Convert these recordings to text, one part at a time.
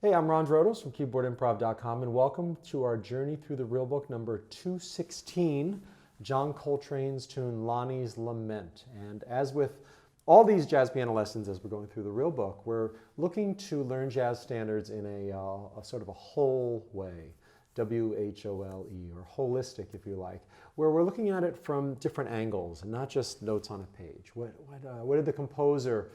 Hey, I'm Ron Drodos from keyboardimprov.com, and welcome to our journey through the real book number 216, John Coltrane's tune Lonnie's Lament. And as with all these jazz piano lessons as we're going through the real book, we're looking to learn jazz standards in a sort of a whole way, W-H-O-L-E, or holistic if you like, where we're looking at it from different angles and not just notes on a page. What did the composer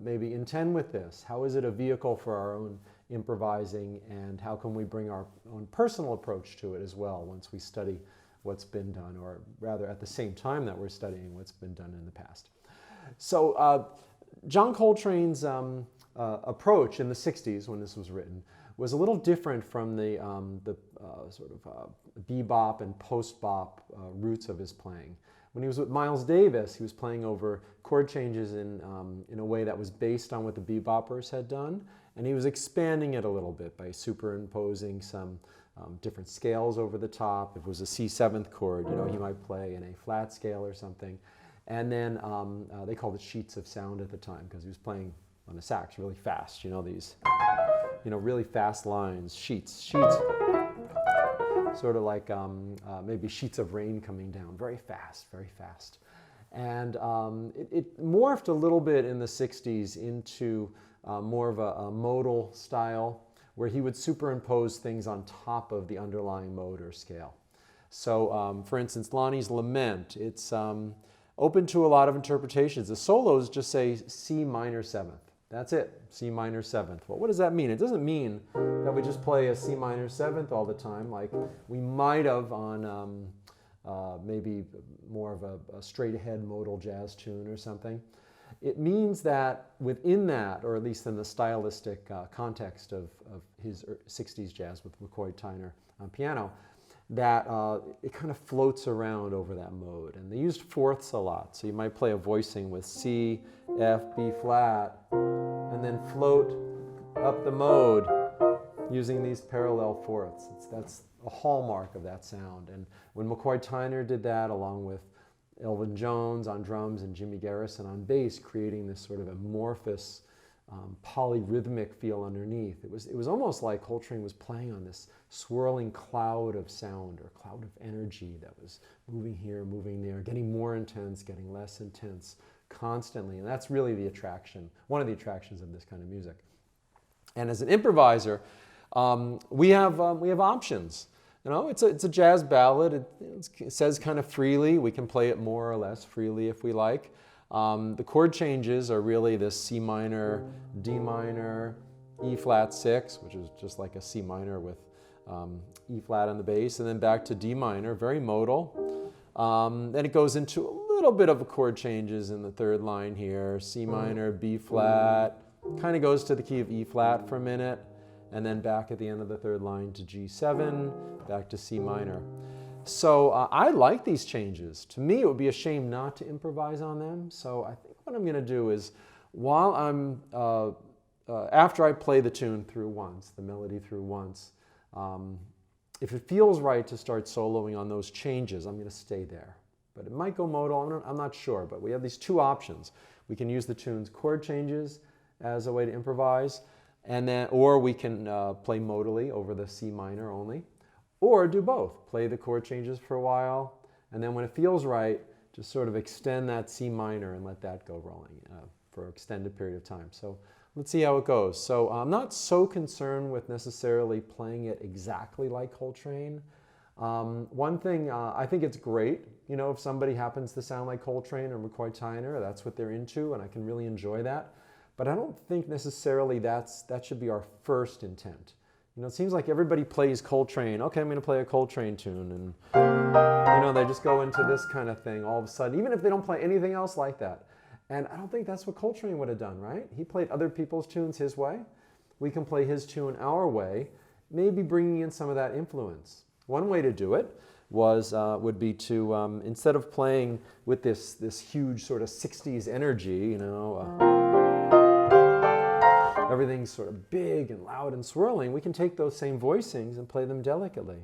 maybe intend with this? How is it a vehicle for our own improvising, and how can we bring our own personal approach to it as well once we study what's been done, or rather at the same time that we're studying what's been done in the past. So John Coltrane's approach in the 60s when this was written was a little different from the sort of bebop and post-bop roots of his playing. When he was with Miles Davis, he was playing over chord changes in a way that was based on what the beboppers had done, and he was expanding it a little bit by superimposing some different scales over the top. If it was a C7th chord, he might play in a flat scale or something. And then they called it sheets of sound at the time because he was playing on a sax really fast. These really fast lines, sheets, sort of like maybe sheets of rain coming down, very fast, very fast. And it morphed a little bit in the 60s into more of a modal style where he would superimpose things on top of the underlying mode or scale. So for instance, Lonnie's Lament, it's open to a lot of interpretations. The solos just say C minor 7th. That's it, C minor 7th. Well, what does that mean? It doesn't mean that we just play a C minor 7th all the time, like we might have on maybe more of a straight ahead modal jazz tune or something. It means that within that, or at least in the stylistic context of his 60s jazz with McCoy Tyner on piano, that it kind of floats around over that mode. And they used fourths a lot. So you might play a voicing with C, F, B flat, and then float up the mode using these parallel fourths. That's a hallmark of that sound. And when McCoy Tyner did that, along with Elvin Jones on drums and Jimmy Garrison on bass, creating this sort of amorphous, polyrhythmic feel underneath. It was almost like Coltrane was playing on this swirling cloud of sound or cloud of energy that was moving here, moving there, getting more intense, getting less intense constantly. And that's really the attraction, one of the attractions of this kind of music. And as an improviser, we have options. It's a jazz ballad. It says kind of freely. We can play it more or less freely if we like. The chord changes are really this C minor, D minor, E flat 6, which is just like a C minor with E flat on the bass, and then back to D minor, very modal. Then it goes into a little bit of a chord changes in the third line here, C minor, B flat, kind of goes to the key of E flat for a minute, and then back at the end of the third line to G7, back to C minor. So I like these changes. To me, it would be a shame not to improvise on them. So I think what I'm going to do is, while I'm, after I play the tune through once, the melody through once, if it feels right to start soloing on those changes, I'm going to stay there. But it might go modal, I'm not sure, but we have these two options. We can use the tune's chord changes as a way to improvise, and then, or we can play modally over the C minor only. Or do both. Play the chord changes for a while, and then when it feels right, just sort of extend that C minor and let that go rolling for an extended period of time. So let's see how it goes. So I'm not so concerned with necessarily playing it exactly like Coltrane. One thing, I think it's great, if somebody happens to sound like Coltrane or McCoy Tyner, that's what they're into, and I can really enjoy that. But I don't think necessarily that should be our first intent. It seems like everybody plays Coltrane. Okay, I'm going to play a Coltrane tune. And, they just go into this kind of thing all of a sudden, even if they don't play anything else like that. And I don't think that's what Coltrane would have done, right? He played other people's tunes his way. We can play his tune our way, maybe bringing in some of that influence. One way to do it would be to, instead of playing with this huge sort of 60s energy, everything's sort of big and loud and swirling, we can take those same voicings and play them delicately.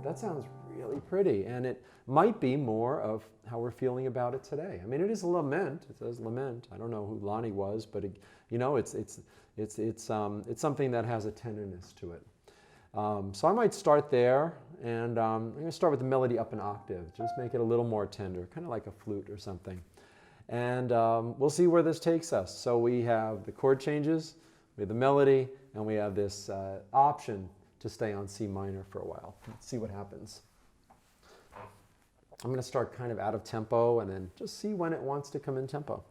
That sounds really pretty. And it might be more of how we're feeling about it today. I mean, it is a lament. It says lament. I don't know who Lonnie was, but it, you know, it's something that has a tenderness to it. So I might start there, and I'm going to start with the melody up an octave. Just make it a little more tender, kind of like a flute or something. And we'll see where this takes us. So we have the chord changes, we have the melody, and we have this option to stay on C minor for a while. Let's see what happens. I'm going to start kind of out of tempo and then just see when it wants to come in tempo.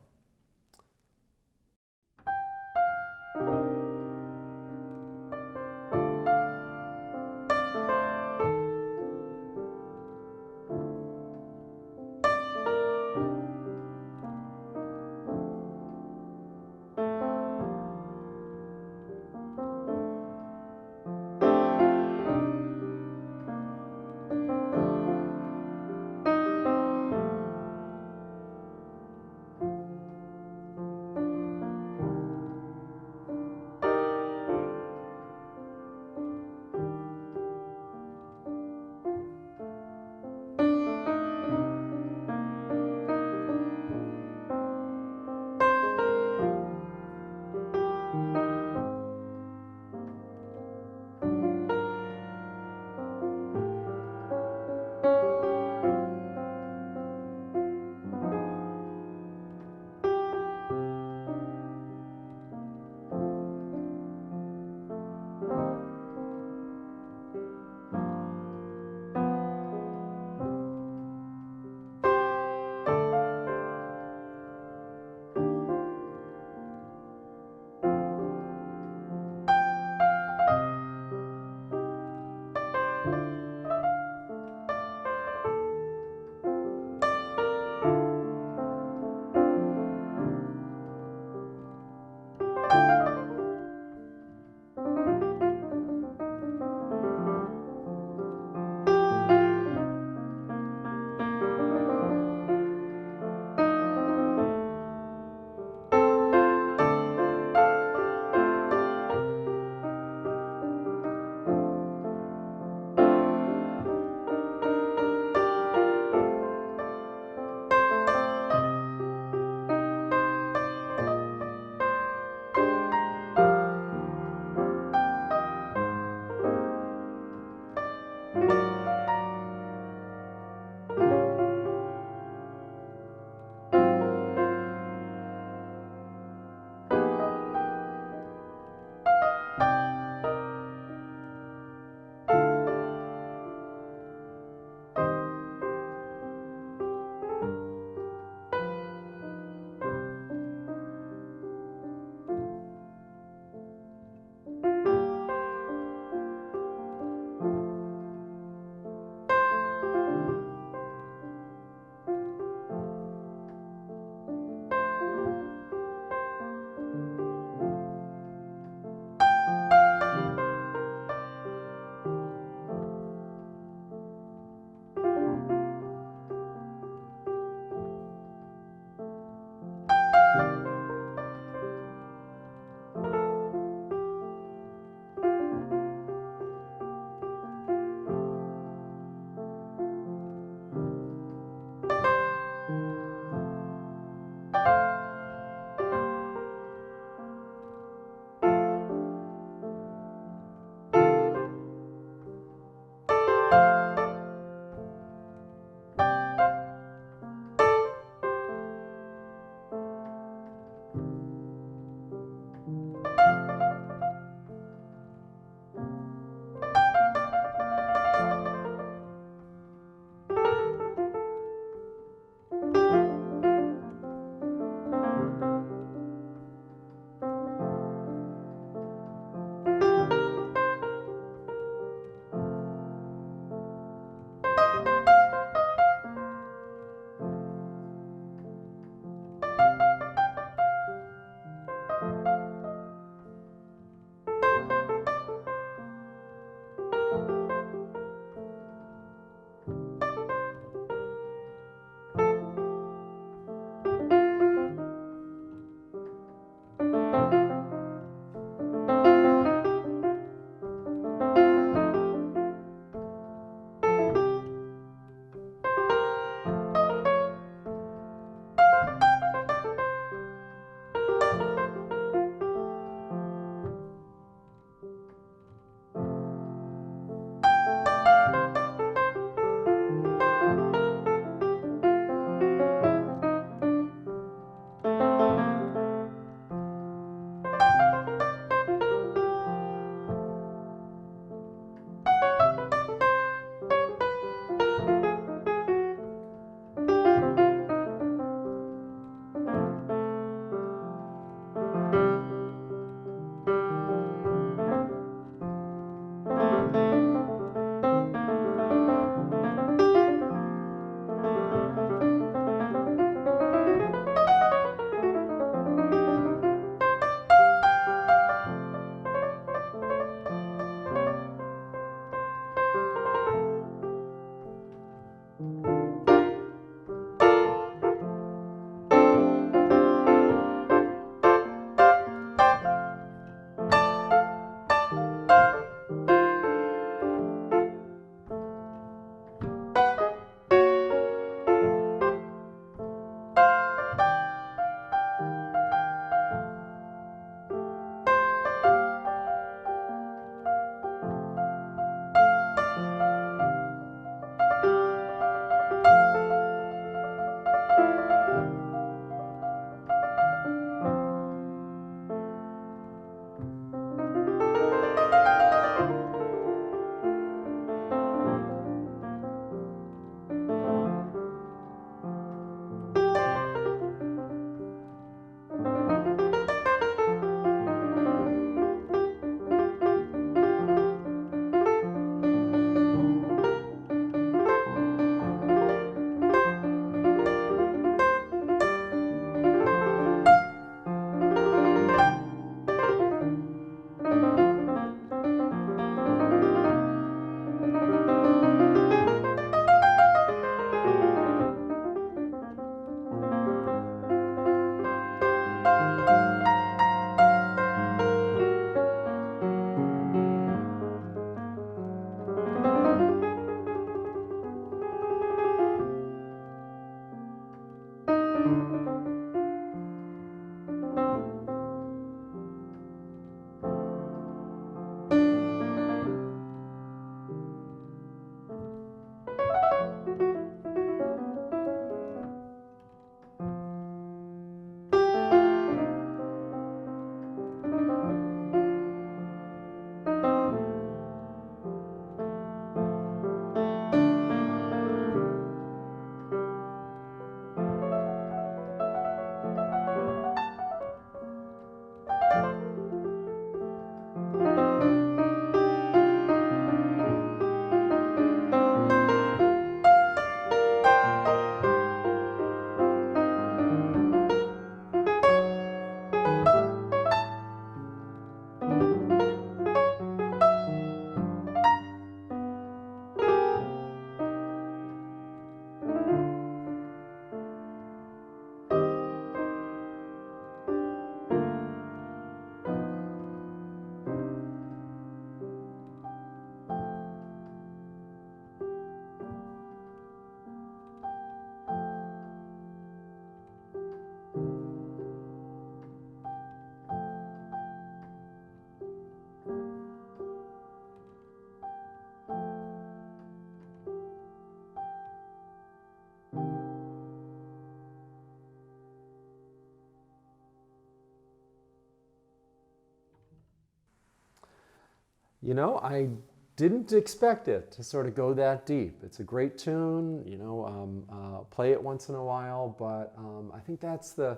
You know, I didn't expect it to sort of go that deep. It's a great tune, you know, play it once in a while, but I think that's the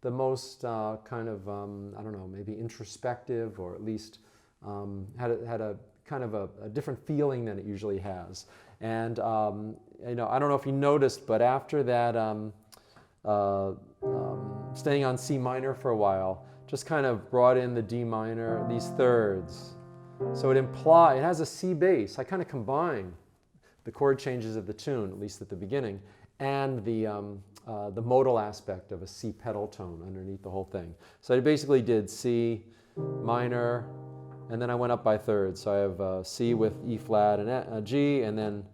most kind of, I don't know, maybe introspective, or at least had a kind of a different feeling than it usually has. And, you know, I don't know if you noticed, but after that, staying on C minor for a while, just kind of brought in the D minor, these thirds. So it has a C bass. I kind of combine the chord changes of the tune, at least at the beginning, and the modal aspect of a C pedal tone underneath the whole thing. So I basically did C minor, and then I went up by thirds. So I have C with E flat and G, and then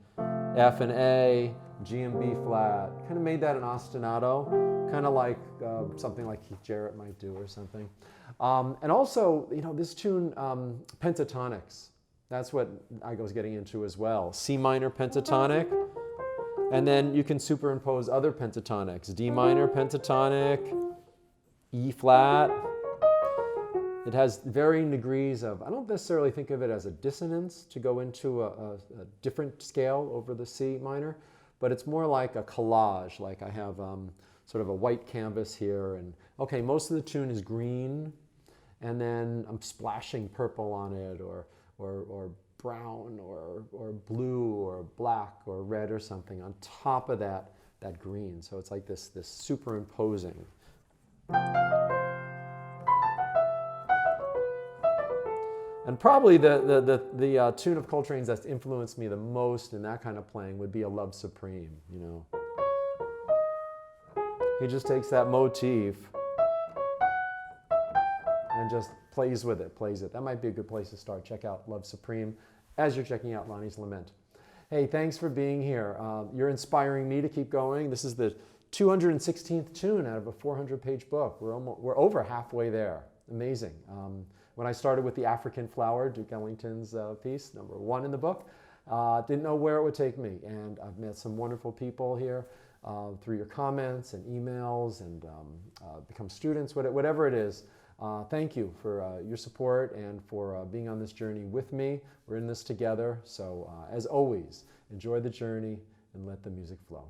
F and A, G and B flat. Kind of made that an ostinato, kind of like something like Keith Jarrett might do or something. And also, you know, this tune, pentatonics. That's what I was getting into as well. C minor pentatonic, and then you can superimpose other pentatonics. D minor pentatonic, E flat. It has varying degrees of, I don't necessarily think of it as a dissonance to go into a different scale over the C minor, but it's more like a collage. Like I have sort of a white canvas here, and okay, most of the tune is green, and then I'm splashing purple on it, or brown, or blue, or black, or red, or something on top of that green. So it's like this superimposing. And probably the tune of Coltrane's that's influenced me the most in that kind of playing would be a Love Supreme, you know. He just takes that motif and just plays with it, plays it. That might be a good place to start. Check out Love Supreme as you're checking out Lonnie's Lament. Hey, thanks for being here. You're inspiring me to keep going. This is the 216th tune out of a 400-page book. We're over halfway there. Amazing. When I started with the African Flower, Duke Ellington's piece, #1 in the book, didn't know where it would take me. And I've met some wonderful people here through your comments and emails, and become students, whatever it is. Thank you for your support and for being on this journey with me. We're in this together. So as always, enjoy the journey and let the music flow.